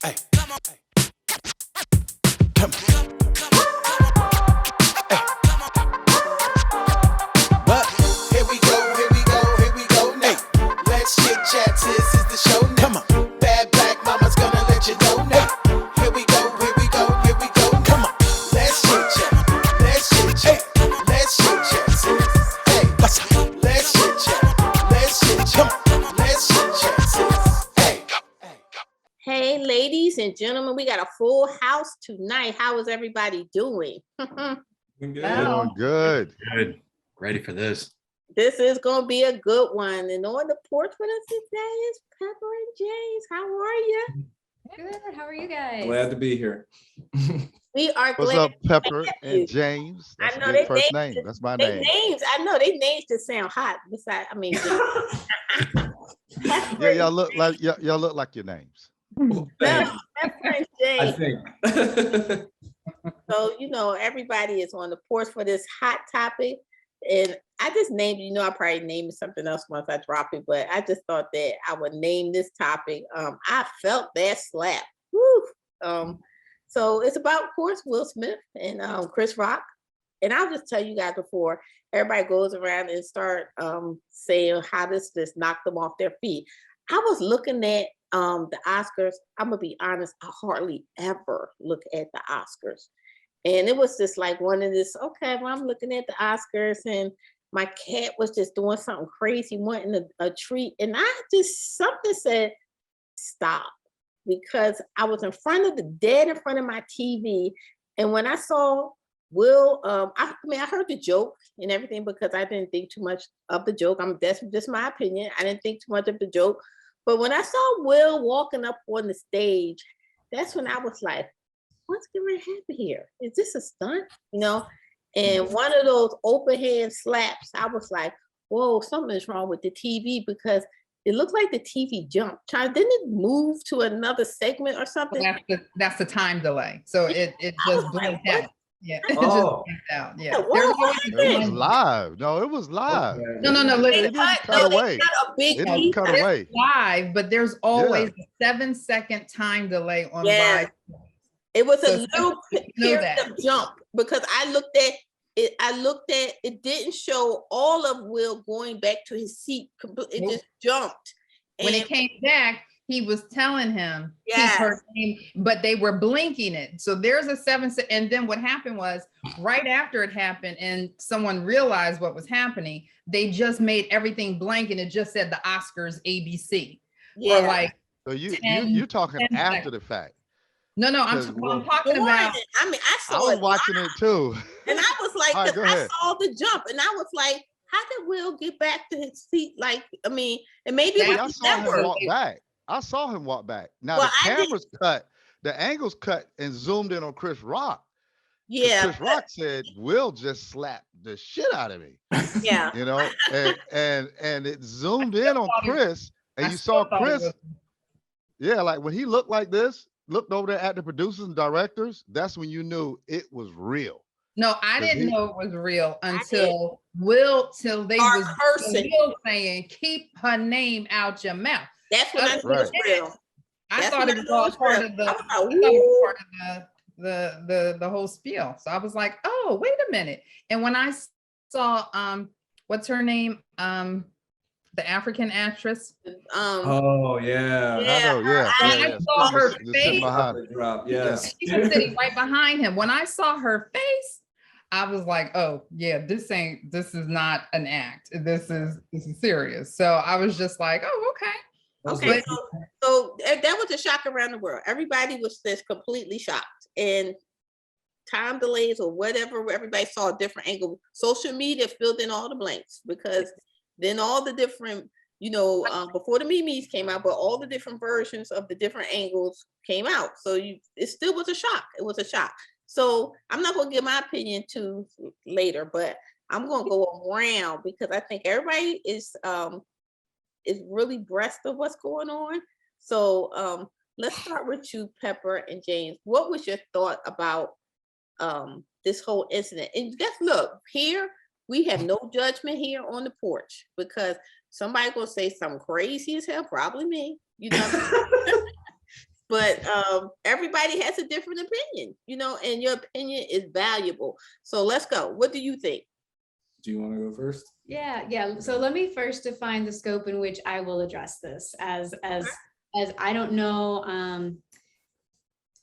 Hey, come on. Come on. Hey. What? Here we go, here we go, here we go now. Hey. Let's chit chat, this is the show now. Come on. Bad black mama's gonna let you know now. Hey. Here we go, here we go, here we go now. Come on. Let's chit chat, let's chit chat, hey. Let's chit chat, sis. Hey, what's up? Let's chit chat, let's chit chat, let's chit chat, sis. Hey. Hey, ladies and gentlemen, we got a full house tonight. How is everybody doing? Doing good. Doing good. Good. Ready for this. This is going to be a good one. And on the porch with us today is Pepper and James. How are you? Good. How are you guys? Glad to be here. We are What's glad up, Pepper to have you. and James? That's I a know good they first names name. That's my They name. names, I know they names just sound hot. Besides, I mean, Yeah, y'all look like y'all look like your names. Thanks. Pepper and I James. think. So, everybody is on the porch for this hot topic. And I just named, I probably named something else once I drop it, but I just thought that I would name this topic. I felt that slap. Woo. So it's about, of course, Will Smith and Chris Rock. And I'll just tell you guys before everybody goes around and start saying how this just knocked them off their feet. I was looking at the Oscars. I'm gonna be honest, I hardly ever look at the Oscars. And it was just like one of this, okay, well, I'm looking at the Oscars and my cat was just doing something crazy, wanting a treat. And something said, stop. Because I was dead in front of my TV. And when I saw Will, I heard the joke and everything because I didn't think too much of the joke. That's just my opinion. I didn't think too much of the joke. But when I saw Will walking up on the stage, that's when I was like, what's going to happen here? Is this a stunt? And one of those open hand slaps, I was like, whoa, something's wrong with the TV because it looked like the TV jumped. Didn't it move to another segment or something? That's the time delay. So it just blinked out. Yeah. It just Oh. blinked out. Yeah. It was live. No, it was live. No. It didn't cut away. It didn't cut away. Live, but there's always a 7-second time delay on live. It was So a little period of jump because I looked at it. It didn't show all of Will going back to his seat. It just jumped. When it came back, he was telling him Yes. her name, but they were blinking it. So there's a 7 second. And then what happened was right after it happened and someone realized what was happening, they just made everything blank and it just said the Oscars ABC. Yeah. Or like, So you're talking 10 after seconds. the fact. no, I'm talking about. I saw I was it watching live, it too. and I was like, All right, go I ahead. saw the jump, and I was like, how did Will get back to his seat? And maybe it I was saw him network. walk back. I saw him walk back. Now Well, the I didn't- cameras cut, the angles cut and zoomed in on Chris Rock. 'Cause Yeah, Chris Rock said, Will just slapped the shit out of me. yeah. And it zoomed in on thought it- Chris, and I you still saw thought it Chris. was- Yeah, like when he looked like this, looked over there at the producers and directors, that's when you knew it was real. No, I 'Cause didn't he- know it was real did. until they Our was person. Will saying, keep her name out your mouth. That's when I knew it was Right. real. I That's thought when it I was knew it all was part real. of the, I I was thought like, it was "Woo." part of the whole spiel. So I was like, oh, wait a minute. And when I saw what's her name? The African actress. Oh, yeah. I know, yeah. And I saw her Just sitting face. behind him. Drop, yes. She was sitting right behind him. When I saw her face, I was like, oh yeah, this is not an act. This is serious. So I was just like, oh, okay. Okay, so that was a shock around the world. Everybody was just completely shocked, and time delays or whatever. Everybody saw a different angle. Social media filled in all the blanks because then all the different, before the memes came out, but all the different versions of the different angles came out. So it still was a shock. It was a shock. So I'm not going to give my opinion to later, but I'm going to go around because I think everybody is really abreast of what's going on. So let's start with you, Pepper and James. What was your thought about this whole incident? And just look, here we have no judgment here on the porch because somebody gonna say something crazy as hell, probably me. but everybody has a different opinion, and your opinion is valuable. So let's go. What do you think? Do you want to go first? Yeah. So let me first define the scope in which I will address this as I don't know.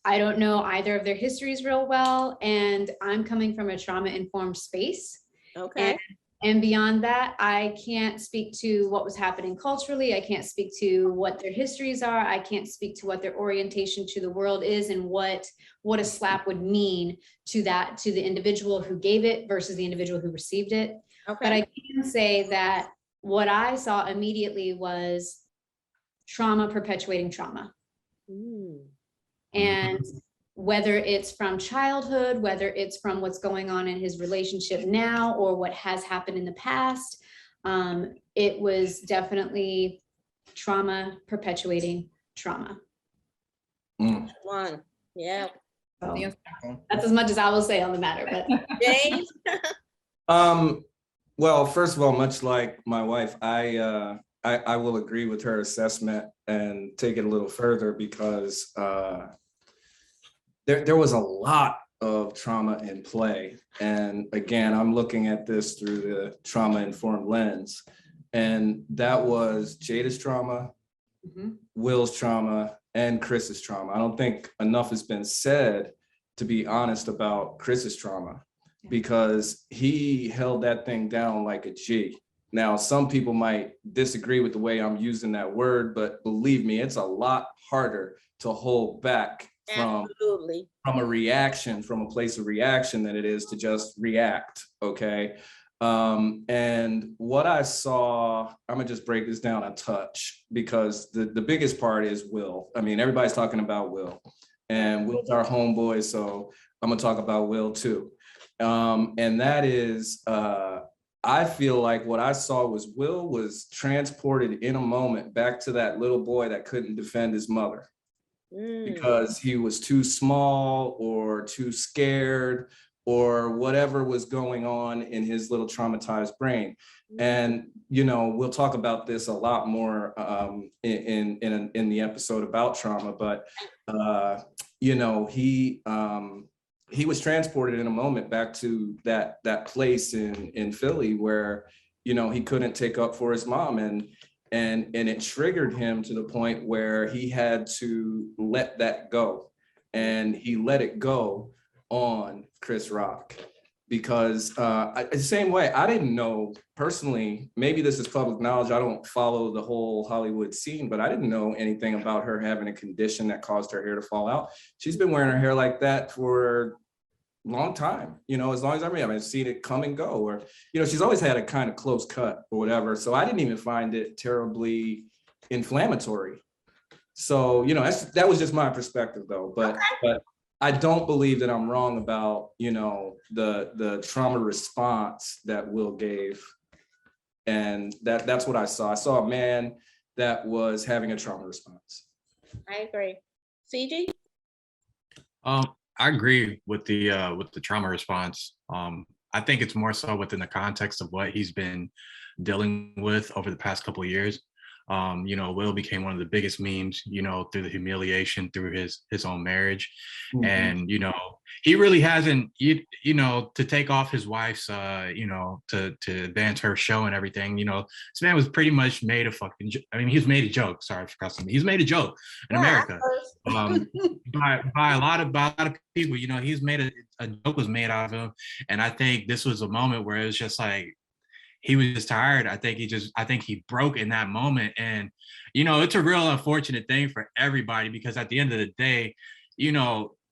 I don't know either of their histories real well, and I'm coming from a trauma-informed space. Okay. And beyond that, I can't speak to what was happening culturally. I can't speak to what their histories are. I can't speak to what their orientation to the world is and what a slap would mean to the individual who gave it versus the individual who received it. Okay. But I can say that what I saw immediately was trauma perpetuating trauma. And whether it's from childhood, whether it's from what's going on in his relationship now or what has happened in the past, it was definitely trauma perpetuating trauma. One. Yeah. So that's as much as I will say on the matter. But James? Well, first of all, much like my wife, I will agree with her assessment and take it a little further because there was a lot of trauma in play. And again, I'm looking at this through the trauma-informed lens. And that was Jada's trauma, Will's trauma, and Chris's trauma. I don't think enough has been said, to be honest, about Chris's trauma, because he held that thing down like a G. Now, some people might disagree with the way I'm using that word, but believe me, it's a lot harder to hold back from a reaction, from a place of reaction, than it is to just react, okay? And what I saw, I'm gonna just break this down a touch, because the biggest part is Will. I mean, everybody's talking about Will, and Will's our homeboy, so I'm gonna talk about Will too. And that is, I feel like what I saw was Will was transported in a moment back to that little boy that couldn't defend his mother because he was too small or too scared or whatever was going on in his little traumatized brain. And, we'll talk about this a lot more in the episode about trauma, but, he was transported in a moment back to that place in Philly where, he couldn't take up for his mom, and it triggered him to the point where he had to let that go, and he let it go on Chris Rock, because the same way, I didn't know personally, maybe this is public knowledge, I don't follow the whole Hollywood scene, but I didn't know anything about her having a condition that caused her hair to fall out. She's been wearing her hair like that for a long time, as long as I've seen it come and go, or, she's always had a kind of close cut or whatever. So I didn't even find it terribly inflammatory. So, that was just my perspective though, but I don't believe that I'm wrong about, the trauma response that Will gave. And that's what I saw. I saw a man that was having a trauma response. I agree. CG? I agree with the trauma response. I think it's more so within the context of what he's been dealing with over the past couple of years. Will became one of the biggest memes, through the humiliation through his own marriage. And, he really hasn't, to take off his wife's, to advance her show and everything, this man was pretty much made a fucking, he was made a joke. Sorry for cussing. He's made a joke in America. By a lot of people, he's made a joke was made out of him. And I think this was a moment where it was just like, he was just tired. I think he broke in that moment. And, it's a real unfortunate thing for everybody, because at the end of the day,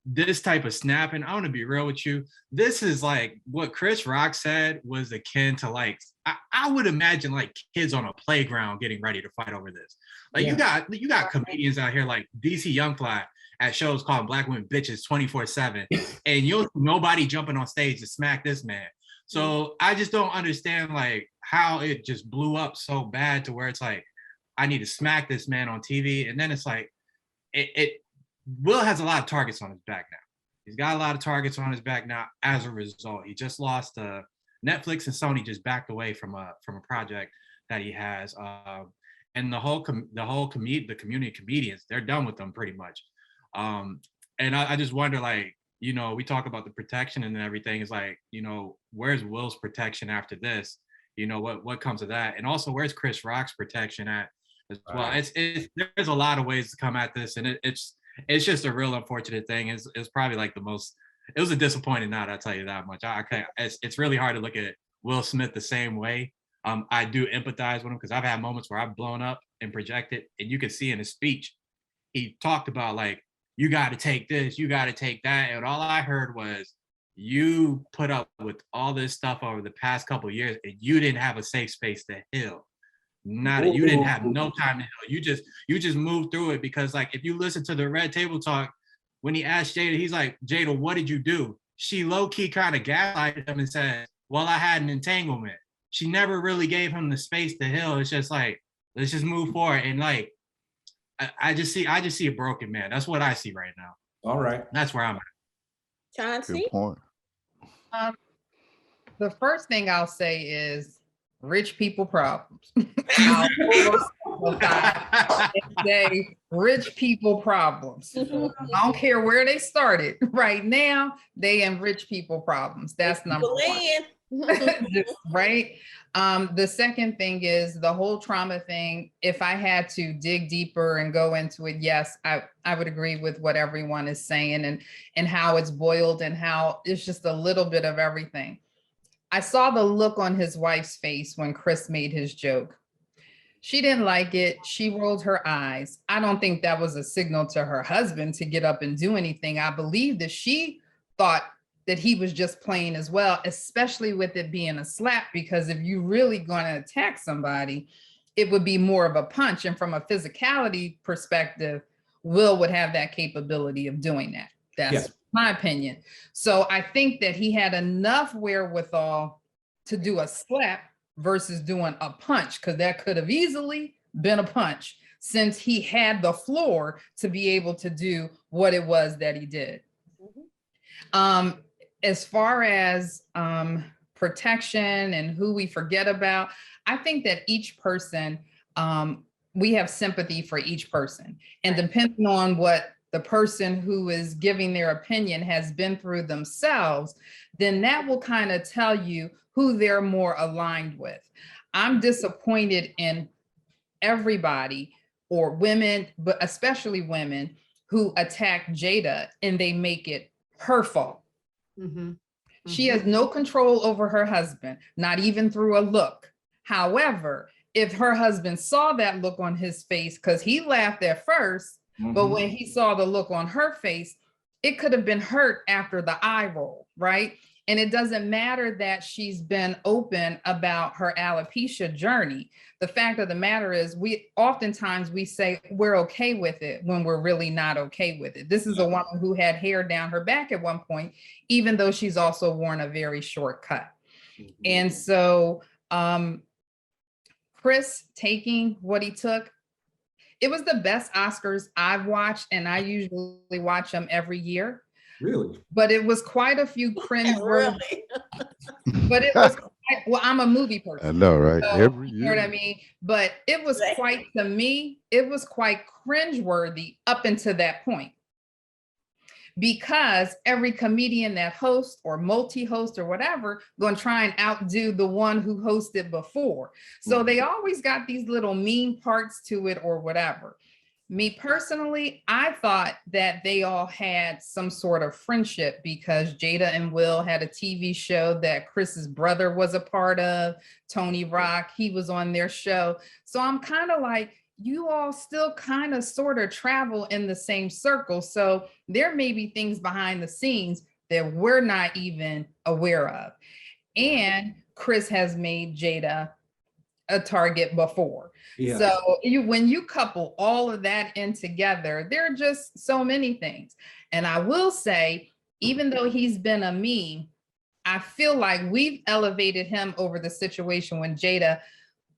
this type of snapping, I want to be real with you. This is like what Chris Rock said was akin to like, I would imagine like kids on a playground getting ready to fight over this. Like you got comedians out here like DC Youngfly at shows called Black Women Bitches 24/7. And you'll nobody jumping on stage to smack this man. So I just don't understand like how it just blew up so bad to where it's like, I need to smack this man on TV. And then it's like, Will has a lot of targets on his back now. He's got a lot of targets on his back now as a result. He just lost Netflix and Sony just backed away from a project that he has. And the community comedians, they're done with them pretty much. And I just wonder, like, you know, we talk about the protection and everything. It's like, you know, where's Will's protection after this? You know, what comes of that? And also, where's Chris Rock's protection at as well? It's there's a lot of ways to come at this, and it's just a real unfortunate thing. It's probably like the most. It was a disappointing night, I'll tell you that much. I can't. It's really hard to look at Will Smith the same way. I do empathize with him because I've had moments where I've blown up and projected, and you can see in his speech, he talked about like, you got to take this, you got to take that, and all I heard was, you put up with all this stuff over the past couple of years, and you didn't have a safe space to heal. You didn't have no time to heal. You just moved through it because, like, if you listen to the Red Table Talk, when he asked Jada, he's like, Jada, what did you do? She low-key kind of gaslighted him and said, well, I had an entanglement. She never really gave him the space to heal. It's just like, let's just move forward. And like, I just see a broken man. That's what I see right now. All right. That's where I'm at. Chauncey? Good point. The first thing I'll say is rich people problems. I'll oversimplify and say rich people problems. I don't care where they started. Right now, they in rich people problems. That's number one. Right. The second thing is the whole trauma thing. If I had to dig deeper and go into it, yes, I would agree with what everyone is saying and how it's boiled and how it's just a little bit of everything. I saw the look on his wife's face when Chris made his joke. She didn't like it. She rolled her eyes. I don't think that was a signal to her husband to get up and do anything. I believe that she thought that he was just playing as well, especially with it being a slap, because if you really going to attack somebody, it would be more of a punch. And from a physicality perspective, Will would have that capability of doing that. That's my opinion. So I think that he had enough wherewithal to do a slap versus doing a punch, because that could have easily been a punch since he had the floor to be able to do what it was that he did. As far as protection and who we forget about, I think that each person, we have sympathy for each person. And depending on what the person who is giving their opinion has been through themselves, then that will kind of tell you who they're more aligned with. I'm disappointed in everybody, or women, but especially women, who attack Jada and they make it her fault. She has no control over her husband, not even through a look. However, if her husband saw that look on his face, because he laughed at first, but when he saw the look on her face, it could have been hurt after the eye roll, right? And it doesn't matter that she's been open about her alopecia journey. The fact of the matter is, oftentimes we say we're okay with it when we're really not okay with it. This is a woman who had hair down her back at one point, even though she's also worn a very short cut. And so Chris taking what he took, it was the best Oscars I've watched, and I usually watch them every year. Really? But it was quite a few cringe words. But it was quite, well, I'm a movie person. I know, right? So, Every you year. know what I mean? But it was quite, to me, it was quite cringeworthy up until that point. Because every comedian that hosts or multi-host or whatever going to try and outdo the one who hosted before. So they always got these little mean parts to it or whatever. Me personally, I thought that they all had some sort of friendship because Jada and Will had a TV show that Chris's brother was a part of, Tony Rock, he was on their show. So I'm kind of like, you all still kind of sort of travel in the same circle. So there may be things behind the scenes that we're not even aware of. And Chris has made Jada a target before. Yeah. So when you couple all of that in together, there are just so many things. And I will say, even though he's been a meme, I feel like we've elevated him over the situation when Jada,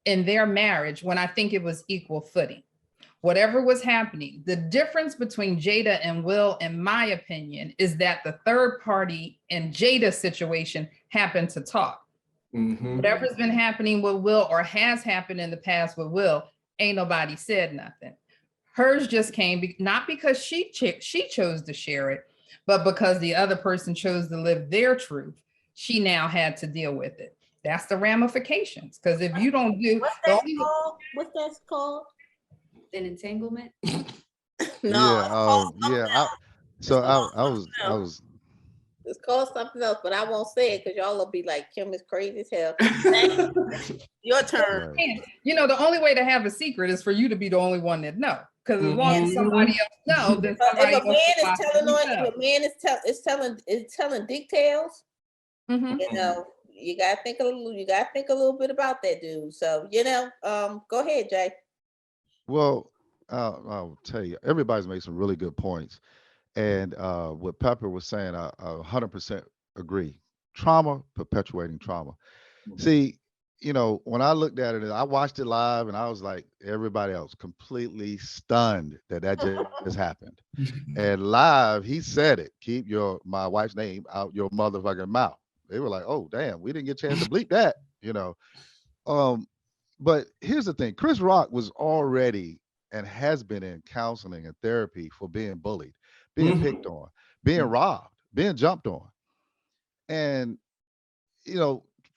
in their marriage, when I think it was equal footing. Whatever was happening, the difference between Jada and Will, in my opinion, is that the third party in Jada's situation happened to talk. Whatever's been happening with Will or has happened in the past with Will, ain't nobody said nothing. Hers just came not because she chose to share it, but because the other person chose to live their truth. She now had to deal with it. That's the ramifications. Because if you don't do What's the that only called? What's that called? An entanglement. No, Yeah, it's called something yeah. else. So It's called I something I else. was It's called something else, but I won't say it because y'all will be like, Kim is crazy as hell. Your turn. right. the only way to have a secret is for you to be the only one that know. Because as long as somebody else knows, then If somebody a else man will is lie to telling on, if themselves. a man is telling details, Mhm. you gotta think a little. You gotta think a little bit about that dude. So go ahead, Jay. Well, I'll tell you, everybody's made some really good points. And what Pepper was saying, I 100% agree. Trauma, perpetuating trauma. See, when I looked at it, I watched it live and I was like everybody else, completely stunned that just happened. And live, he said it, keep my wife's name out your motherfucking mouth. They were like, oh, damn, we didn't get a chance to bleep that. Um, but here's the thing, Chris Rock was already and has been in counseling and therapy for being bullied, being picked on, being robbed, being jumped on. And,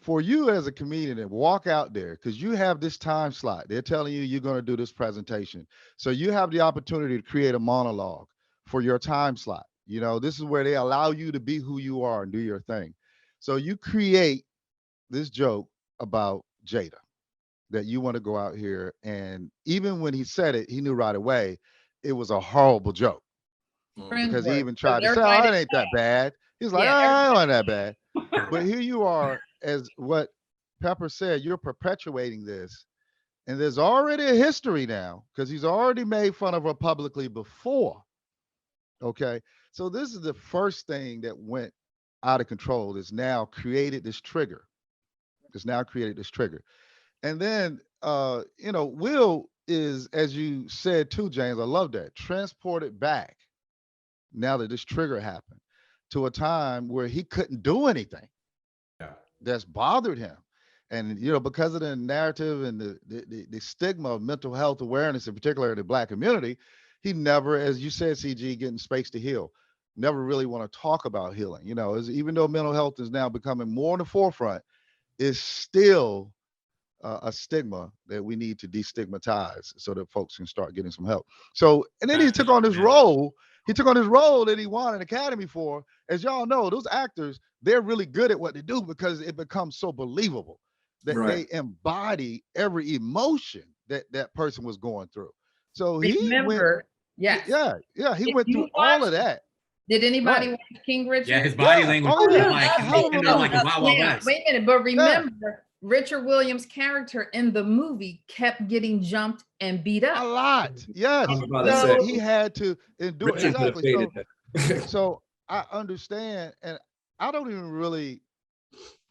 for you as a comedian to walk out there, because you have this time slot, they're telling you you're going to do this presentation. So you have the opportunity to create a monologue for your time slot. This is where they allow you to be who you are and do your thing. So you create this joke about Jada that you want to go out here. And even when he said it, he knew right away it was a horrible joke because he Cringeworthy. even 'Cause tried to say, oh, everybody, it ain't that bad. He's like, yeah, oh, it wasn't that bad. But here you are, as what Pepper said, you're perpetuating this. And there's already a history now because he's already made fun of her publicly before. Okay. So this is the first thing that went out of control. That's now created this trigger. And then Will is, as you said too, James, I love that, transported back now that this trigger happened to a time where he couldn't do anything that's bothered him. And because of the narrative and the stigma of mental health awareness, in particular in the Black community, he never, as you said, CG, getting space to heal, never really want to talk about healing. Even though mental health is now becoming more in the forefront, it's still a stigma that we need to destigmatize so that folks can start getting some help. So, and then he took on this role. He took on this role that he won an Academy for. As y'all know, those actors, they're really good at what they do because it becomes so believable that they embody every emotion that person was going through. So he went, remember, yes. yeah, he If went you through all of watch, that. did anybody Right. watch King Richard? Yeah, his body language Oh, is yeah. like A hell of a like a movie. Wild Wild Now, West. wait a minute, but remember, Richard Williams' character in the movie kept getting jumped and beat A up. lot. Yes. I was about to So- say, He had to endure. Richard could have Exactly. faded that. So I understand, and I don't even really.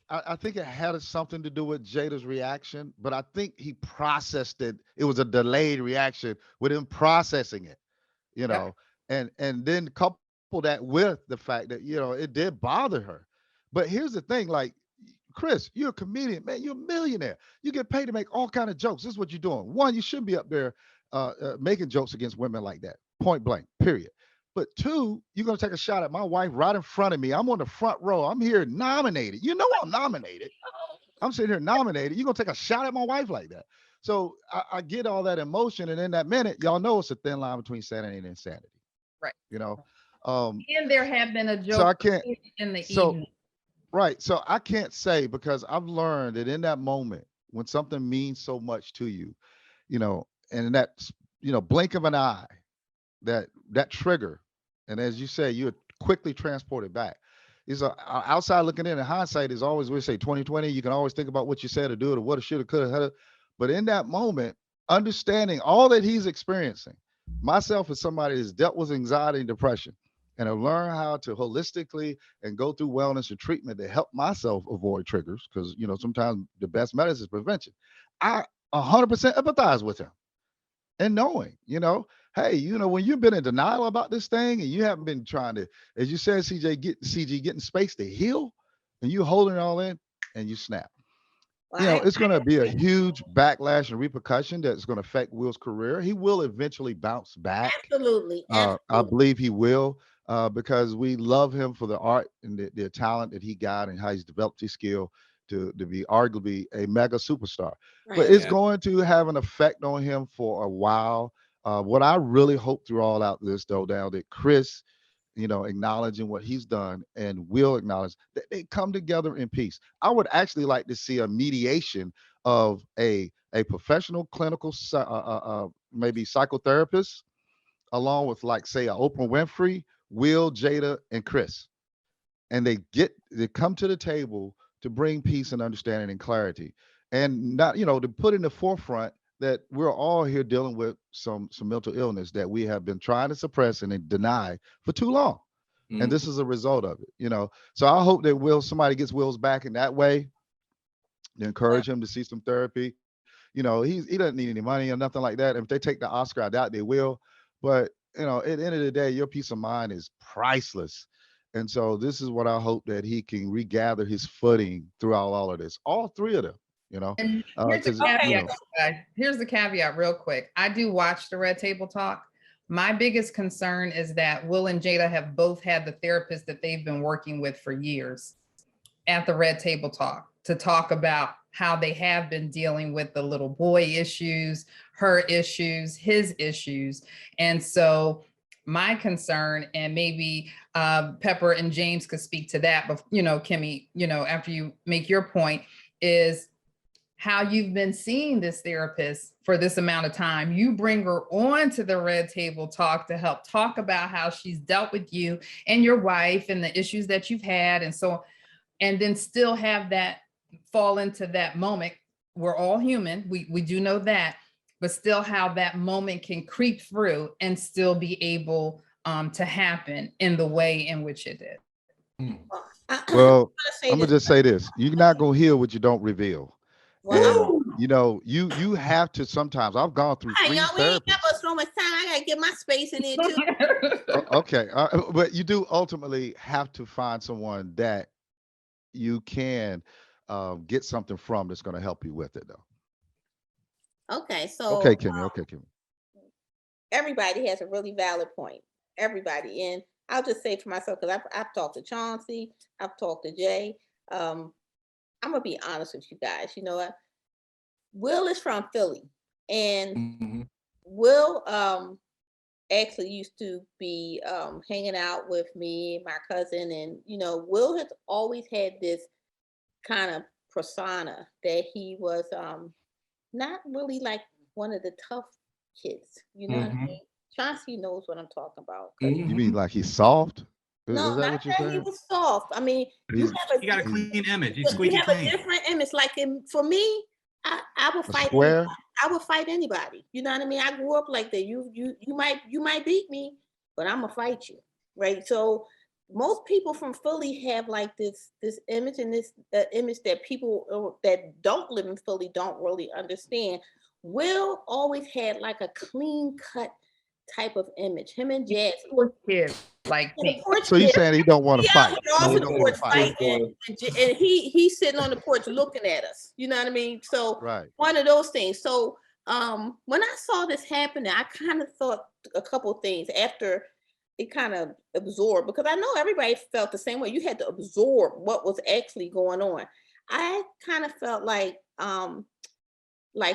I think it had something to do with Jada's reaction, but I think he processed it. It was a delayed reaction with him processing it, and then couple that with the fact that it did bother her. But here's the thing, like Chris, you're a comedian, man. You're a millionaire. You get paid to make all kind of jokes. This is what you're doing. One, you shouldn't be up there making jokes against women like that. Point blank. Period. But two, you're gonna take a shot at my wife right in front of me. I'm on the front row. I'm here nominated. You know I'm nominated. I'm sitting here nominated. You're gonna take a shot at my wife like that. So I get all that emotion, and in that minute, y'all know it's a thin line between sanity and insanity. Right. And there had been a joke so I can't. in the So evening. right. So I can't say because I've learned that in that moment when something means so much to you, and in that blink of an eye, that trigger, and as you say, you're quickly transported back. Is outside looking in hindsight is always, we say 2020. You can always think about what you said or do it or what it should have, could have. But in that moment, understanding all that he's experiencing, myself as somebody that's dealt with anxiety and depression, and have learned how to holistically and go through wellness and treatment to help myself avoid triggers, because sometimes the best medicine is prevention. I 100% empathize with him, and knowing, hey, when you've been in denial about this thing and you haven't been trying to, as you said, CG, getting space to heal, and you holding it all in, and you snap. Well, You know, I it's going to be a huge backlash and repercussion that's going to affect Will's career. He will eventually bounce back. absolutely, I absolutely. believe he will, because we love him for the art and the talent that he got and how he's developed his skill to be arguably a mega superstar. But Right. it's Yeah. going to have an effect on him for a while. What I really hope through all out this, though, now that Chris, acknowledging what he's done and will acknowledge that they come together in peace. I would actually like to see a mediation of a professional clinical maybe psychotherapist along with, like, say, a Oprah Winfrey, Will, Jada, and Chris, and they come to the table to bring peace and understanding and clarity, and not, to put in the forefront that we're all here dealing with some mental illness that we have been trying to suppress and then deny for too long, and Mm. this is a result of it. So I hope that somebody gets Will's back in that way, to encourage him to see some therapy. He doesn't need any money or nothing like that. If they take the Oscar, I doubt they will. But at the end of the day, your peace of mind is priceless. And so this is what I hope, that he can regather his footing throughout all of this. All three of them, And here's the because Okay, caveat. Here's the caveat real quick. I do watch the Red Table Talk. My biggest concern is that Will and Jada have both had the therapist that they've been working with for years at the Red Table Talk to talk about how they have been dealing with the little boy issues, her issues, his issues. And so my concern, and maybe Pepper and James could speak to that, but Kimmy, after you make your point, is how you've been seeing this therapist for this amount of time. You bring her on to the Red Table Talk to help talk about how she's dealt with you and your wife and the issues that you've had. And so, and then still have that fall into that moment. We're all human. We do know that, but still how that moment can creep through and still be able to happen in the way in which it did. well, say I'm gonna this. just say this: you're not gonna heal what you don't reveal. Well, And you have to sometimes. I've gone through hey, 3 y'all, we ain't got therapists. so much time. I gotta get my space in there too. Okay, but you do ultimately have to find someone that you can get something from that's going to help you with it, though. Okay, Okay, so Kimmy. Okay, Kimmy. everybody has a really valid point. Everybody, and I'll just say for myself, because I've talked to Chauncey, I've talked to Jay. I'm gonna be honest with you guys. You know what? Will is from Philly, and Mhm. Will actually used to be hanging out with me, my cousin, and Will has always had this kind of persona that he was not really like one of the tough kids. You know what I Mhm. mean? Chauncey knows what I'm talking about. You mean Mhm. like he's soft? No, Is that not what you're that he saying? was soft. I mean, you He's have He got a he's clean image. He's you squeaky have a clean. different image. Like for me, I would a fight anybody. square. I would fight anybody. You know what I mean? I grew up like that. You might beat me, but I'm gonna fight you, right? So most people from Philly have like this image, and this image that people that don't live in Philly don't really understand. Will always had like a clean cut type of image. Him and Jazz, Poor kid, like and the me. porch So you're kid. saying he don't want He to out fight? here No, off he the don't want porch to fight. fighting, and he's sitting on the porch looking at us. You know what I mean? So Right. one of those things. So when I saw this happening, I kind of thought a couple things after it kind of absorbed, because I know everybody felt the same way. You had to absorb what was actually going on. I kind of felt like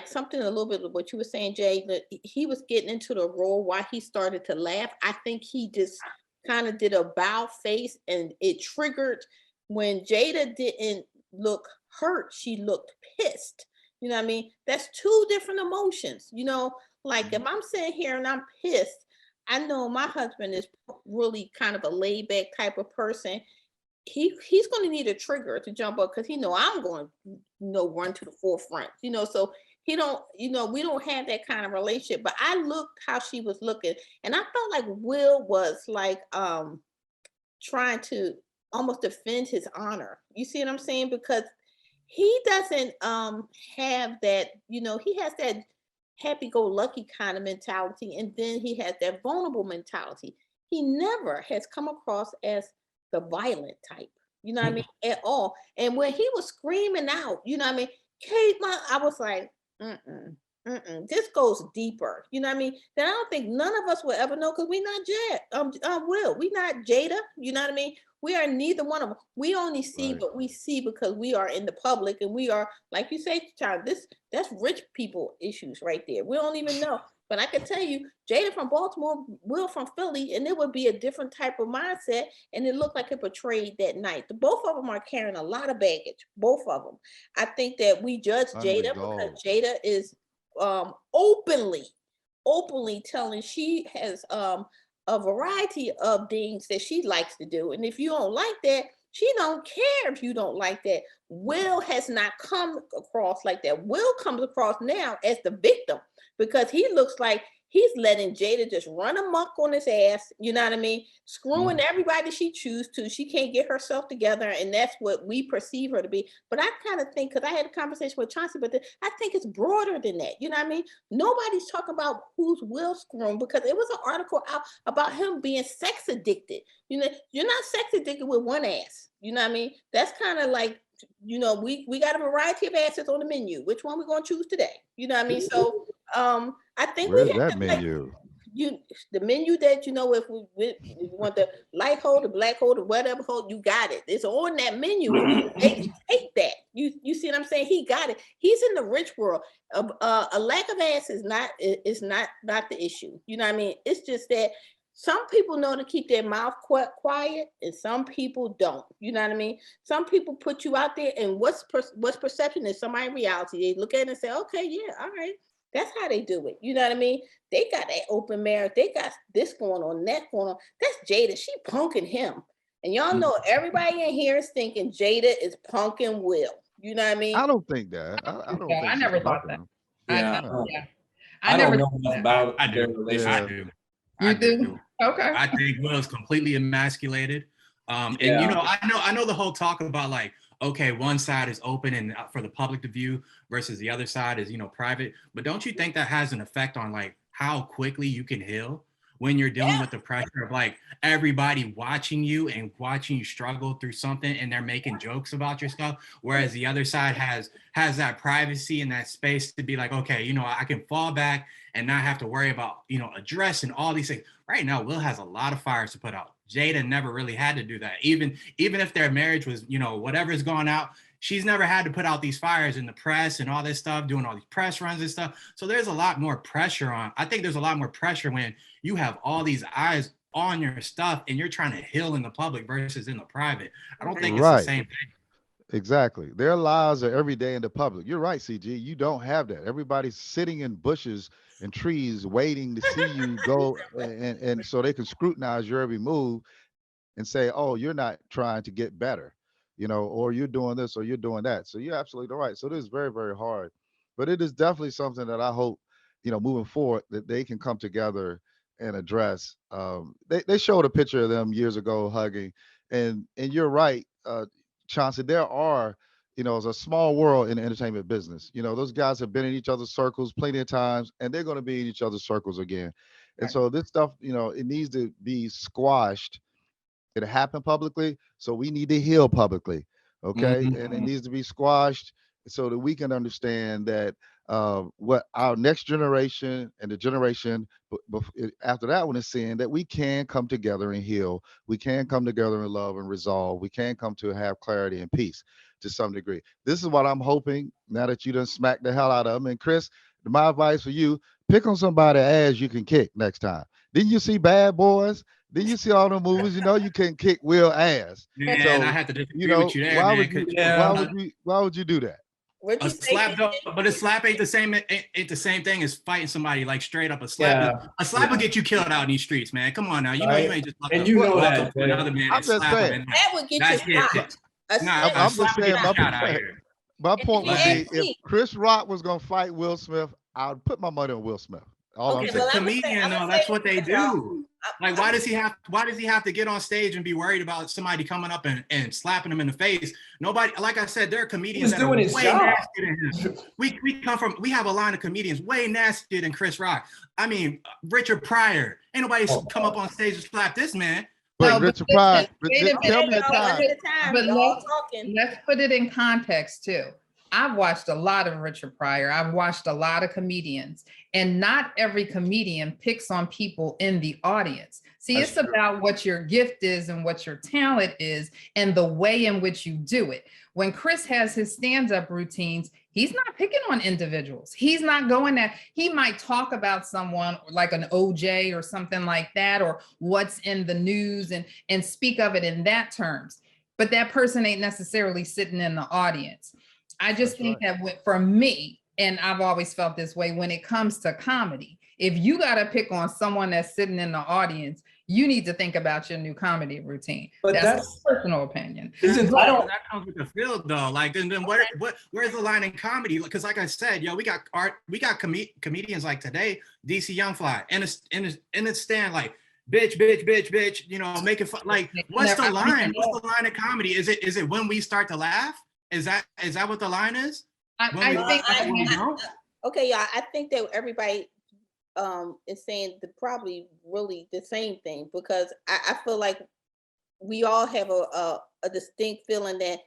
something a little bit of what you were saying, Jay, that he was getting into the role why he started to laugh. I think he just kind of did a bow face, and it triggered when Jada didn't look hurt, she looked pissed. You know what I mean? That's two different emotions. Like if I'm sitting here and I'm pissed, I know my husband is really kind of a laid back type of person. He's going to need a trigger to jump up, because I'm going to run to the forefront. So he don't we don't have that kind of relationship. But I looked how she was looking, and I felt like Will was like trying to almost defend his honor. You see what I'm saying? Because he doesn't have that. He has that happy-go-lucky kind of mentality, and then he has that vulnerable mentality. He never has come across as the violent type, you know what I mean, at all. And when he was screaming out, you know what I mean, Kate, I was like, this goes deeper. You know what I mean? Then I don't think none of us will ever know because we're not Will. We not Jada. You know what I mean? We are neither one of them. We only see what we see because we are in the public and we are, like you say, child, that's rich people issues right there. We don't even know. But I can tell you, Jada from Baltimore, Will from Philly, and it would be a different type of mindset. And it looked like it portrayed that night. Both of them are carrying a lot of baggage. Both of them. I think that we judge Jada because Jada is openly telling she has a variety of things that she likes to do. And if you don't like that, she don't care if you don't like that. Will has not come across like that. Will comes across now as the victim because he looks like he's letting Jada just run amok on his ass, you know what I mean? Screwing everybody she chooses to. She can't get herself together, and that's what we perceive her to be. But I kind of think, because I had a conversation with Chauncey, but I think it's broader than that, you know what I mean? Nobody's talking about who's Will screwing because it was an article out about him being sex addicted. You know, you're not sex addicted with one ass, you know what I mean? That's kind of like, you know, we got a variety of asses on the menu. Which one we're going to choose today? You know what I mean? So I think where's that menu? The menu that, you know, if we want the light hold, the black hold, or whatever hold, you got it. It's on that menu. They take that. You see what I'm saying? He got it. He's in the rich world. A lack of ass is not the issue. You know what I mean? It's just that some people know to keep their mouth quiet, and some people don't. You know what I mean? Some people put you out there, and what's perception is somebody reality. They look at it and say, okay, yeah, all right. That's how they do it. You know what I mean? They got that open marriage. They got this going on, that going on. That's Jada. She punking him. And y'all know everybody in here is thinking Jada is punking Will. You know what I mean? I don't think that. I don't think I never thought that. I never don't know about their do. relationship. You do? Okay. I think Will's completely emasculated. And you know, I know the whole talk about like, okay, one side is open and for the public to view versus the other side is, you know, private. But don't you think that has an effect on like how quickly you can heal when you're dealing with the pressure of like everybody watching you and watching you struggle through something and they're making jokes about your stuff, whereas the other side has that privacy and that space to be like, okay, you know, I can fall back and not have to worry about, you know, addressing all these things. Right now, Will has a lot of fires to put out. Jada never really had to do that. Even if their marriage was, you know, whatever's gone out, she's never had to put out these fires in the press and all this stuff, doing all these press runs and stuff. So there's a lot more pressure on. I think there's a lot more pressure when you have all these eyes on your stuff and you're trying to heal in the public versus in the private. I don't think it's the same thing. Exactly. Their lives are every day in the public. You're right, CG. You don't have that. Everybody's sitting in bushes and trees waiting to see you go and so they can scrutinize your every move and say, oh, you're not trying to get better, you know, or you're doing this or you're doing that. So you're absolutely right. So this is very, very hard. But it is definitely something that I hope, you know, moving forward, that they can come together and address. They showed a picture of them years ago hugging. And you're right, Chauncey, there are, you know, it's a small world in the entertainment business. You know, those guys have been in each other's circles plenty of times, and they're going to be in each other's circles again. And so this stuff, you know, it needs to be squashed. It happened publicly, so we need to heal publicly, okay? And it needs to be squashed so that we can understand that what our next generation and the generation after that one is seeing, that we can come together and heal. We can come together and love and resolve. We can come to have clarity and peace to some degree. This is what I'm hoping now that you done smacked the hell out of them. And Chris, my advice for you, pick on somebody ass you can kick next time. Didn't you see Bad Boys? Did you see all the movies? You know you can kick Will ass. Yeah, so, and I have to disagree with you there, why would you do that? A slap, but a slap ain't the same. Ain't the same thing as fighting somebody like straight up. A slap, a slap will get you killed out in these streets, man. Come on now, you know you ain't just and you know that another man. I'm just saying that would get you shot. I'm just saying my point would be if Chris Rock was gonna fight Will Smith, I would put my money on Will Smith. He's a comedian, though. That's what they do. Like, why does he have to get on stage and be worried about somebody coming up and slapping him in the face? Nobody, like I said, there are comedians that are way nastier than him. We have a line of comedians way nastier than Chris Rock. I mean, Richard Pryor. Ain't nobody come up on stage and slap this man. But Richard Pryor, tell me a time. But let's put it in context too. I've watched a lot of Richard Pryor. I've watched a lot of comedians, and not every comedian picks on people in the audience. See, That's it's about what your gift is and what your talent is and the way in which you do it. When Chris has his stand-up routines, he's not picking on individuals. He's not going there. He might talk about someone like an OJ or something like that, or what's in the news, and speak of it in that terms. But that person ain't necessarily sitting in the audience. I just think that for me, and I've always felt this way when it comes to comedy, if you got to pick on someone that's sitting in the audience, you need to think about your new comedy routine. But that's my personal opinion. That comes with the field though. Like, then where's the line in comedy? Because like I said, we got comedians like today, DC Youngfly, and it's stand like, bitch, making fun. Like, what's the line? What's the line of comedy? Is it when we start to laugh? Is that what the line is? Okay, y'all. I think that everybody is saying probably really the same thing, because I feel like we all have a distinct feeling that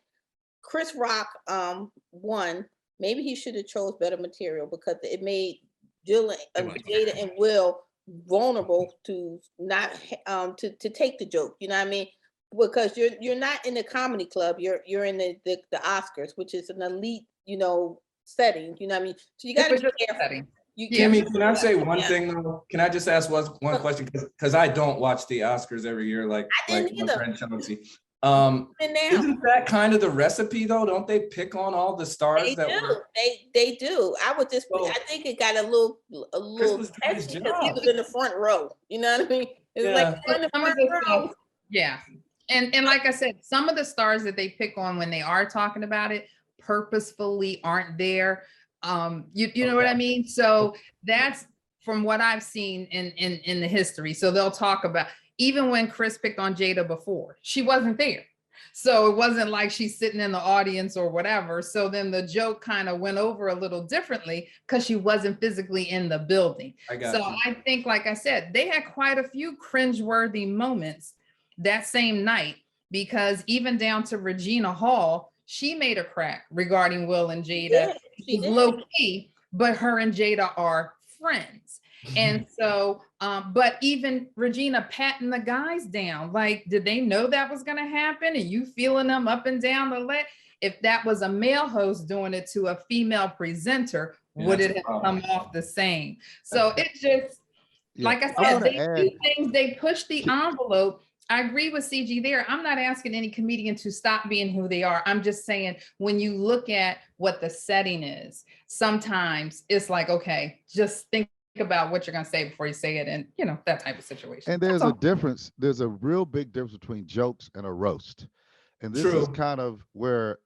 Chris Rock won. Maybe he should have chose better material, because it made Jada and Will vulnerable to not to take the joke. You know what I mean? Because you're not in the comedy club. You're in the Oscars, which is an elite, setting. You know what I mean? So you got to be careful. Kimmy, can I say one thing though? Can I just ask one question? Because I don't watch the Oscars every year, like my friend Chelsea. Isn't that kind of the recipe though? Don't they pick on all the stars They do. I think it got a little testy because he was in the front row. You know what I mean? It's like in the front row. Yeah. And like I said, some of the stars that they pick on when they are talking about it purposefully aren't there. You know what I mean? So that's from what I've seen in the history. So they'll talk about, even when Chris picked on Jada before, she wasn't there. So it wasn't like she's sitting in the audience or whatever. So then the joke kind of went over a little differently because she wasn't physically in the building. I think, like I said, they had quite a few cringeworthy moments that same night, because even down to Regina Hall, she made a crack regarding Will and Jada. She was low key, but her and Jada are friends. And so, but even Regina patting the guys down, like, did they know that was going to happen? And you feeling them up and down the leg? If that was a male host doing it to a female presenter, would it have come off the same? So it just, like I said, they do things, they push the envelope. I agree with CG there. I'm not asking any comedian to stop being who they are. I'm just saying, when you look at what the setting is, sometimes it's like, okay, just think about what you're going to say before you say it, and that type of situation. And there's a difference. There's a real big difference between jokes and a roast. And this is kind of where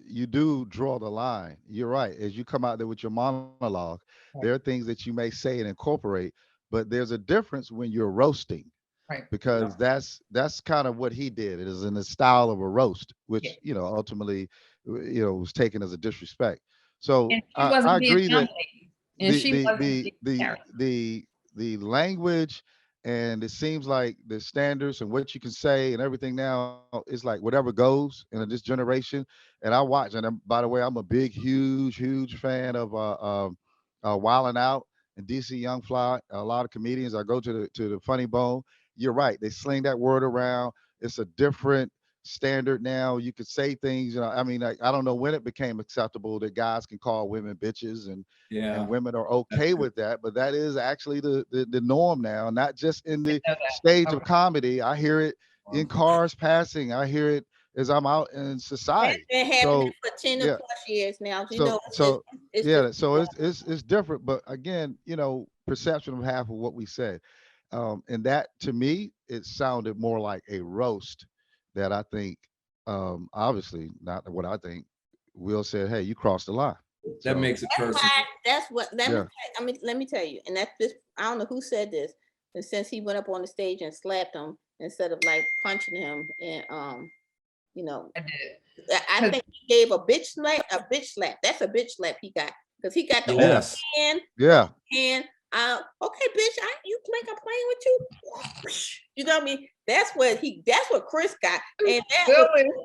you do draw the line. You're right. As you come out there with your monologue, there are things that you may say and incorporate, but there's a difference when you're roasting. Right. Because that's kind of what he did. It is in the style of a roast, which ultimately was taken as a disrespect. So I agree that the language, and it seems like the standards and what you can say and everything now is like whatever goes in this generation. And I watch, and by the way, I'm a big, huge fan of Wildin' Out and DC Youngfly. A lot of comedians. I go to the Funny Bone. You're right. They sling that word around. It's a different standard now. You could say things, I mean, I don't know when it became acceptable that guys can call women bitches and women are okay with that, but that is actually the norm now, not just in the stage of comedy. I hear it in cars passing. I hear it as I'm out in society. That's been happening for 10 plus years now. It's different, but again, perception of half of what we said. And that, to me, it sounded more like a roast that I think, obviously not what I think. Will said, "Hey, you crossed the line." That makes it personal. Let me tell you, and that's this. I don't know who said this, and since he went up on the stage and slapped him instead of like punching him, and I think he gave a bitch slap. That's a bitch slap he got, because he got the hand. Yeah. And okay, bitch, you think I'm playing with you? You know what I mean? That's what Chris got. And that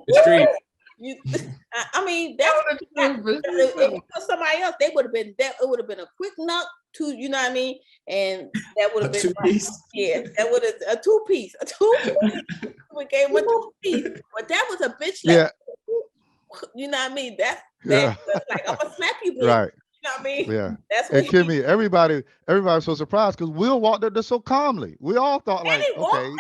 the street. I mean, that's if it was somebody else, they would have been that. It would have been a quick knock to, you know what I mean, and that would have been yeah, that would have a two piece. We gave him a 2-piece, but that was a bitch. Yeah. You know what I mean? That Yeah. was like, I'm gonna slap you, bitch. Right. You know what I mean? Yeah. That's And what Kimmy, everybody was so surprised because Will walked up there so calmly. We all thought like, okay,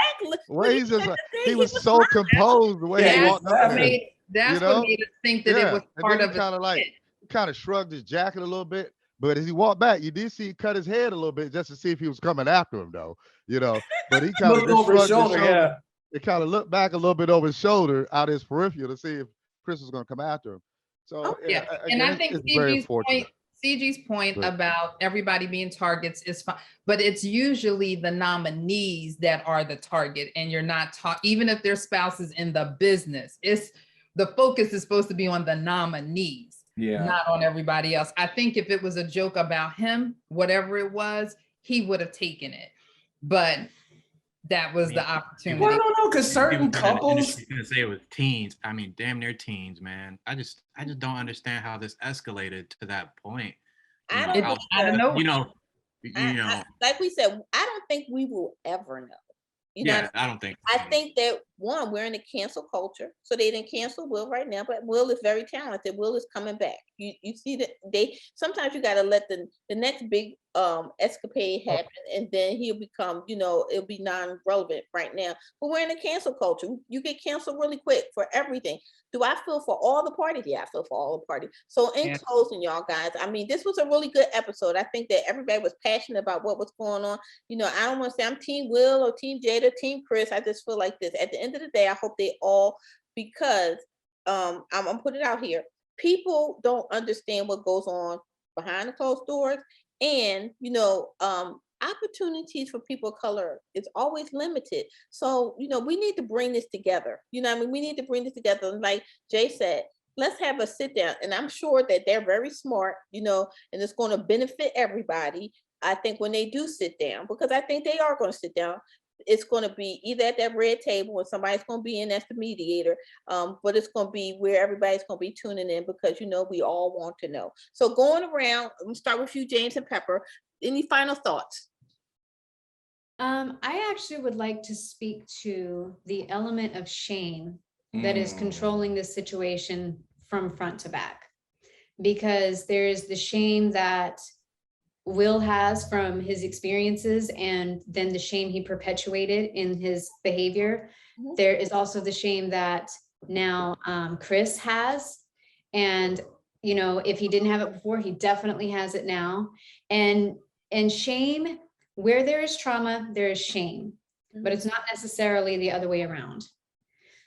well, he's just like, he was so composed the way he walked up there. That's what made us think that it was part of it. Kind of shrugged his jacket a little bit, but as he walked back, you did see he cut his head a little bit just to see if he was coming after him, though. You know, but he kind of looked over his shoulder. Yeah. It kind of looked back a little bit over his shoulder, out his peripheral, to see if Chris was going to come after him. So yeah, again, and I think CG's point about everybody being targets is fine, but it's usually the nominees that are the target, and you're not even if their spouses in the business. It's the focus is supposed to be on the nominees, not on everybody else. I think if it was a joke about him, whatever it was, he would have taken it, but that was the opportunity. Well, no, because certain couples gonna say it was teens. I mean, damn near teens, man. I just don't understand how this escalated to that point. I don't know. You know, like we said, I don't think we will ever know. You know, I don't think. I think that one, we're in a cancel culture, so they didn't cancel Will right now, but Will is very talented. Will is coming back. You see that sometimes you got to let the next big escapade happen, and then he'll become, it'll be non-relevant right now. But we're in a cancel culture. You get canceled really quick for everything. Do I feel for all the parties? Yeah, I feel for all the parties. So in closing, y'all guys, I mean, this was a really good episode. I think that everybody was passionate about what was going on. I don't want to say I'm Team Will or Team Jada, Team Chris. I just feel like this. At the end of the day, I hope they all, because I'm gonna put it out here. People don't understand what goes on behind the closed doors, and opportunities for people of color is always limited. So, we need to bring this together. We need to bring this together. And like Jay said, let's have a sit down. And I'm sure that they're very smart, and it's going to benefit everybody. I think when they do sit down, because I think they are going to sit down, it's going to be either at that red table and somebody's going to be in as the mediator, but it's going to be where everybody's going to be tuning in, because, we all want to know. So going around, let me start with you, James and Pepper. Any final thoughts? I actually would like to speak to the element of shame that is controlling this situation from front to back, because there's the shame that Will has from his experiences, and then the shame he perpetuated in his behavior. Mm-hmm. There is also the shame that now Chris has, and if he didn't have it before, he definitely has it now. And shame, where there is trauma, there is shame, but it's not necessarily the other way around.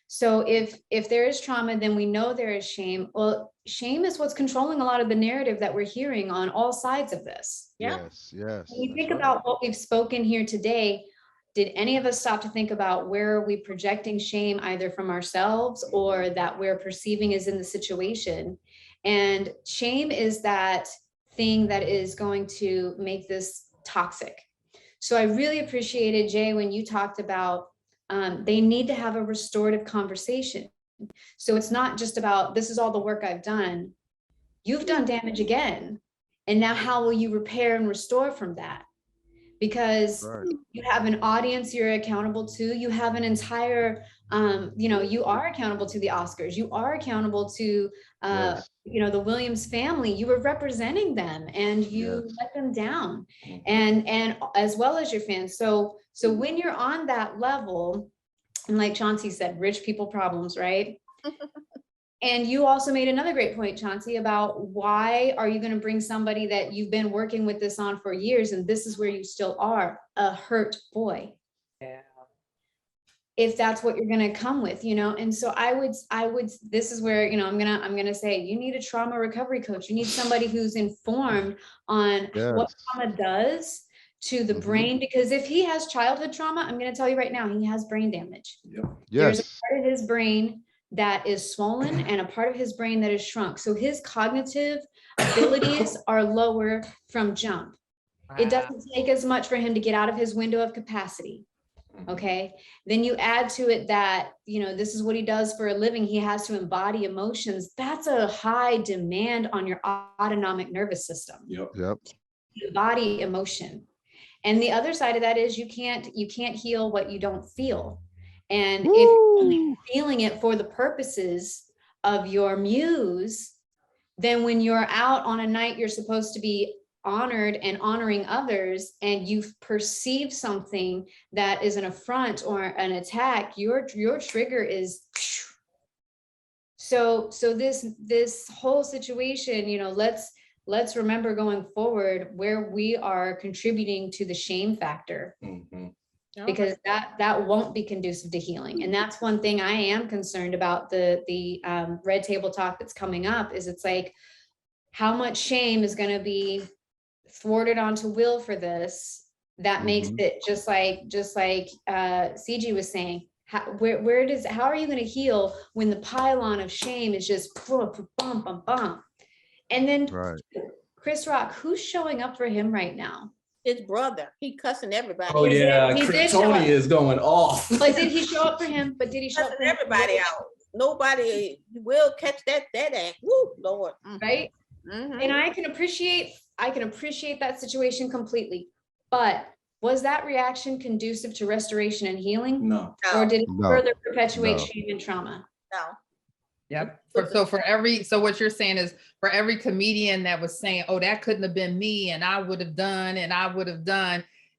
So if there is trauma, then we know there is shame. Well, shame is what's controlling a lot of the narrative that we're hearing on all sides of this. Yeah. Yes. When you think about what we've spoken here today, did any of us stop to think about where are we projecting shame, either from ourselves or that we're perceiving as in the situation? And shame is that thing that is going to make this toxic. So I really appreciated, Jay, when you talked about they need to have a restorative conversation. So it's not just about, this is all the work I've done. You've done damage again. And now how will you repair and restore from that? Because you have an audience you're accountable to. You have an entire, you are accountable to the Oscars. You are accountable to, the Williams family. You were representing them, and you let them down, and as well as your fans. So when you're on that level, and like Chauncey said, rich people problems, right? And you also made another great point, Chauncey, about why are you going to bring somebody that you've been working with this on for years, and this is where you still are, a hurt boy. Yeah. If that's what you're going to come with, and so I would, this is where, I'm going to say, you need a trauma recovery coach. You need somebody who's informed on what trauma does to the brain, because if he has childhood trauma, I'm going to tell you right now, he has brain damage. Yep. There's a part of his brain that is swollen and a part of his brain that is shrunk. So his cognitive abilities are lower from jump. Wow. It doesn't take as much for him to get out of his window of capacity. Okay. Then you add to it that, this is what he does for a living. He has to embody emotions. That's a high demand on your autonomic nervous system. Yep. Yep. Embody emotion. And the other side of that is you can't heal what you don't feel. And if you're only feeling it for the purposes of your muse, then when you're out on a night you're supposed to be honored and honoring others, and you perceive something that is an affront or an attack, your trigger is so this whole situation, let's remember going forward where we are contributing to the shame factor, because that won't be conducive to healing. And that's one thing I am concerned about, the red table talk that's coming up, is it's like, how much shame is going to be thwarted onto Will for this, that makes it just like CG was saying, how are you going to heal when the pylon of shame is just bump. And then Right. Chris Rock, who's showing up for him right now? His brother, he cussing everybody. Oh yeah, He did show Tony up. is going off. But did he show up for him? But did he show up Cussing for him? everybody out. Nobody will catch that act. Woo, Lord. Right. Mhm. And I can appreciate that situation completely. But was that reaction conducive to restoration and healing? No. Or did it No. further perpetuate No. shame and trauma? No. Yep. So what you're saying is, for every comedian that was saying, oh, that couldn't have been me, and I would have done,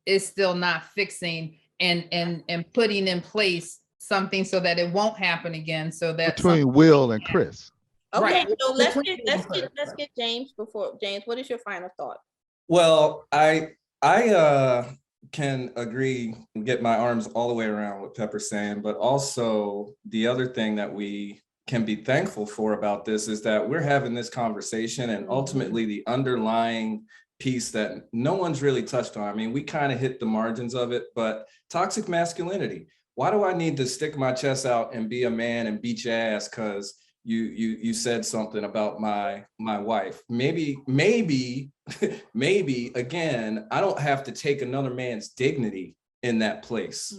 it's still not fixing and putting in place something so that it won't happen again. So that Between Will and Chris. Okay, Right. so let's Between them get James before James. What is your final thought? Well, I can agree and get my arms all the way around what Pepper's saying, but also the other thing that we can be thankful for about this is that we're having this conversation, and ultimately the underlying piece that no one's really touched on. I mean, we kind of hit the margins of it, but toxic masculinity. Why do I need to stick my chest out and be a man and beat your ass because you said something about my wife? Maybe again, I don't have to take another man's dignity in that place.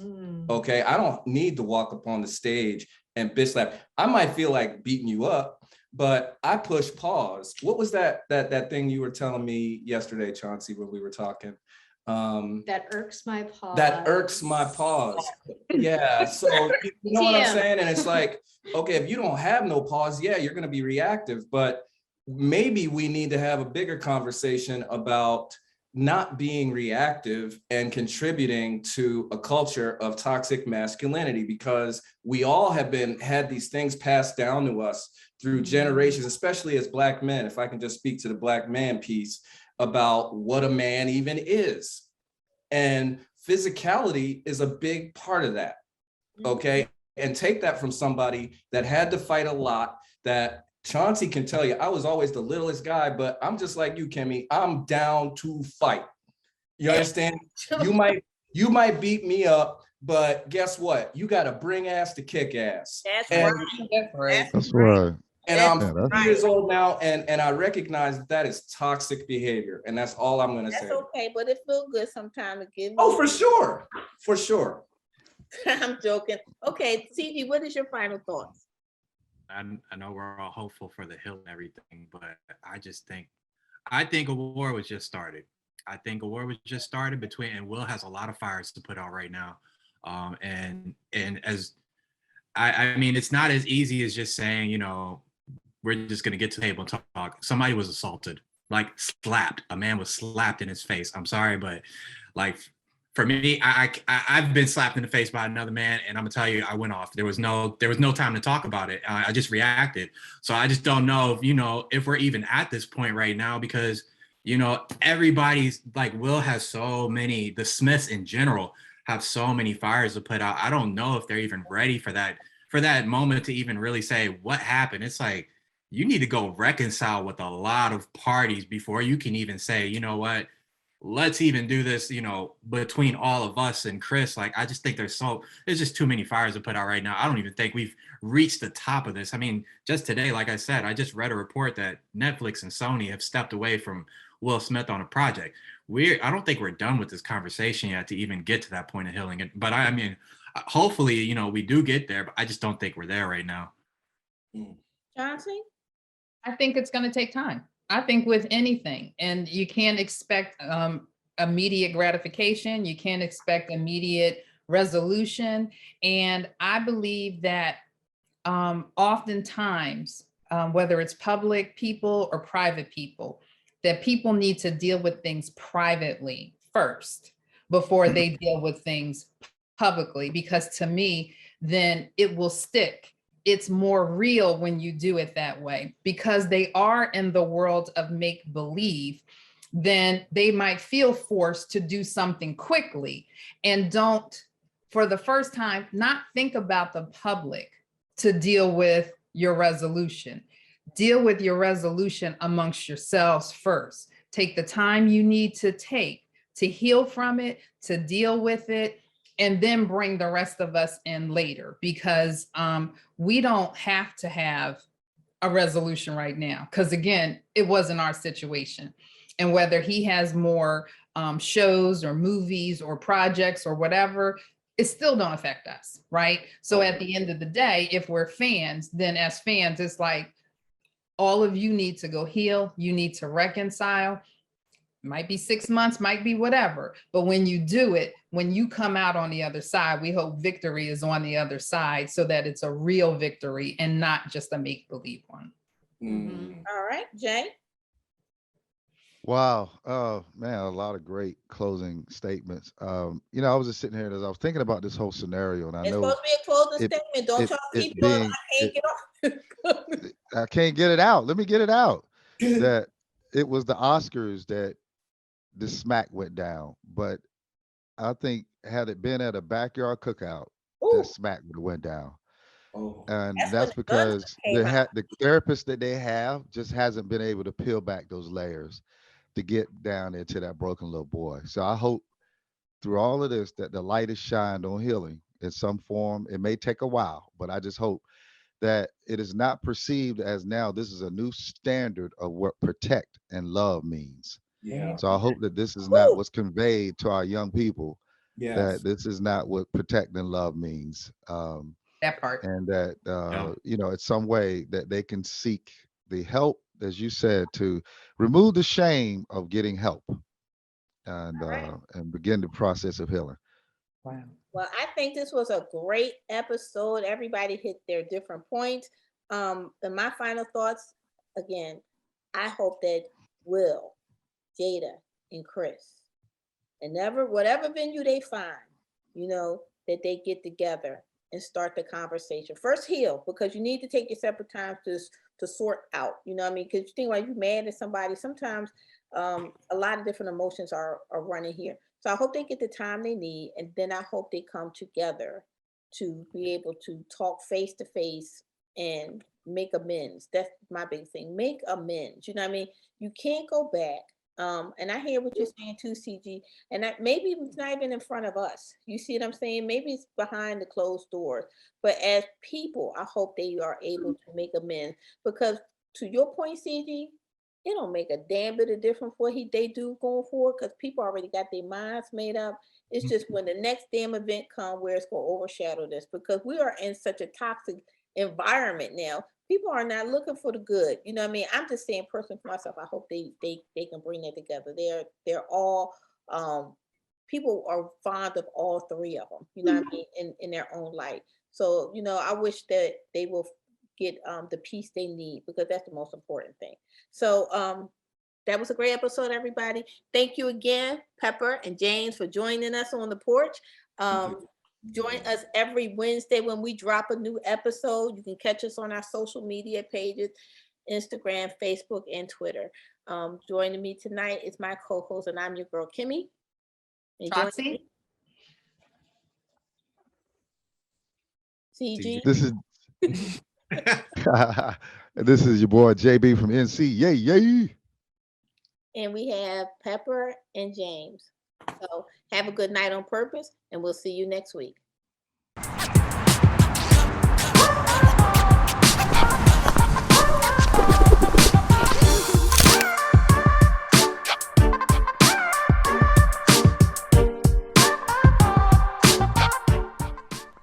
Okay, I don't need to walk up on the stage and bitch slap. I might feel like beating you up, but I push pause. What was that thing you were telling me yesterday, Chauncey, when we were talking? That irks my pause. That irks my pause. Yeah. So you know what I'm saying? And it's like, okay, if you don't have no pause, yeah, you're gonna be reactive, but maybe we need to have a bigger conversation about not being reactive and contributing to a culture of toxic masculinity, because we all have had these things passed down to us through generations, especially as Black men. If I can just speak to the Black man piece about what a man even is. And physicality is a big part of that, okay? And take that from somebody that had to fight a lot, that Chauncey can tell you, I was always the littlest guy, but I'm just like you, Kimmy. I'm down to fight. You understand? You might beat me up, but guess what? You got to bring ass to kick ass. That's right. That's right. And I'm 50 years old now, and I recognize that is toxic behavior, and that's all I'm going to say. That's okay, but it feels good sometimes to give. Oh, for sure, for sure. I'm joking. Okay, CG, what is your final thoughts? I know we're all hopeful for the hill and everything, but I think a war was just started. I think a war was just started and Will has a lot of fires to put out right now. And as I mean, it's not as easy as just saying, we're just going to get to the table and talk. Somebody was assaulted, like slapped. A man was slapped in his face. I'm sorry, but like for me, I've been slapped in the face by another man, and I'm gonna tell you, I went off. There was no time to talk about it. I just reacted. So I just don't know if we're even at this point right now, because everybody's like, Will has so many, the Smiths in general have so many fires to put out. I don't know if they're even ready for that moment to even really say what happened. It's like, you need to go reconcile with a lot of parties before you can even say, you know what, let's even do this, between all of us and Chris. Like, I just think there's just too many fires to put out right now. I don't even think we've reached the top of this. I mean, just today, like I said, I just read a report that Netflix and Sony have stepped away from Will Smith on a project. I don't think we're done with this conversation yet to even get to that point of healing. But I mean, hopefully, you know, we do get there, but I just don't think we're there right now. Johnson? I think it's going to take time. I think with anything, and you can't expect immediate gratification. You can't expect immediate resolution. And I believe that oftentimes, whether it's public people or private people, that people need to deal with things privately first before they deal with things publicly, because to me, then it will stick. It's more real when you do it that way, because they are in the world of make believe. Then they might feel forced to do something quickly and don't, for the first time, not think about the public to deal with your resolution. Deal with your resolution amongst yourselves first. Take the time you need to take to heal from it, to deal with it, and then bring the rest of us in later, because we don't have to have a resolution right now, because again, it wasn't our situation. And whether he has more shows or movies or projects or whatever, it still don't affect us, right? So at the end of the day, if we're fans, then as fans, it's like, all of you need to go heal. You need to reconcile. Might be 6 months, might be whatever. But when you do it, when you come out on the other side, we hope victory is on the other side, so that it's a real victory and not just a make-believe one. All right, Jay? Wow. Oh man, a lot of great closing statements. You know, I was just sitting here as I was thinking about this whole scenario, and I It's know supposed to be a closing it statement. Don't it y'all it keep doing it. being I can't it, get off. I can't get it out. Let me get it out. That it was the Oscars that the smack went down, but I think had it been at a backyard cookout, Ooh, the smack would have went down. Oh, And that's when that's the guns because came out. the therapist that they have just hasn't been able to peel back those layers to get down into that broken little boy. So I hope through all of this that the light is shined on healing in some form. It may take a while, but I just hope that it is not perceived as now this is a new standard of what protect and love means. yeah. So I hope that this is not Ooh, what's conveyed to our young people, Yes. that this is not what protect and love means. That part. And that, Yeah. you know, it's some way that they can seek the help, as you said, to remove the shame of getting help and begin the process of healing. Wow. well, I think this was a great episode. Everybody hit their different points. And my final thoughts, again, I hope that Will, Jada, and Chris, and whatever venue they find, you know, that they get together and start the conversation. First heal, because you need to take your separate times to sort out, you know what I mean? Because you think like you're mad at somebody, sometimes a lot of different emotions are running here. So I hope they get the time they need, and then I hope they come together to be able to talk face to face and make amends. That's my big thing. Make amends. You know what I mean? You can't go back. And I hear what you're saying too, CG. And that maybe it's not even in front of us. You see what I'm saying? Maybe it's behind the closed doors. But as people, I hope they are able to make amends. Because to your point, CG, it don't make a damn bit of difference what they do going forward, because people already got their minds made up. It's just when the next damn event come where it's going to overshadow this, because we are in such a toxic environment now. People are not looking for the good. You know what I mean? I'm just saying personally for myself, I hope they can bring that together. They're all people are fond of all three of them, you know what I mean, in their own light. So, you know, I wish that they will get the peace they need, because that's the most important thing. So that was a great episode, everybody. Thank you again, Pepper and James, for joining us on the porch. Join us every Wednesday when we drop a new episode. You can catch us on our social media pages, Instagram, Facebook, and Twitter. Joining me tonight is my co-host, and I'm your girl, Kimmy. And Chauncey? CG. This is this is your boy JB from NC. Yay, yay. And we have Pepper and James. So have a good night on purpose, and we'll see you next week.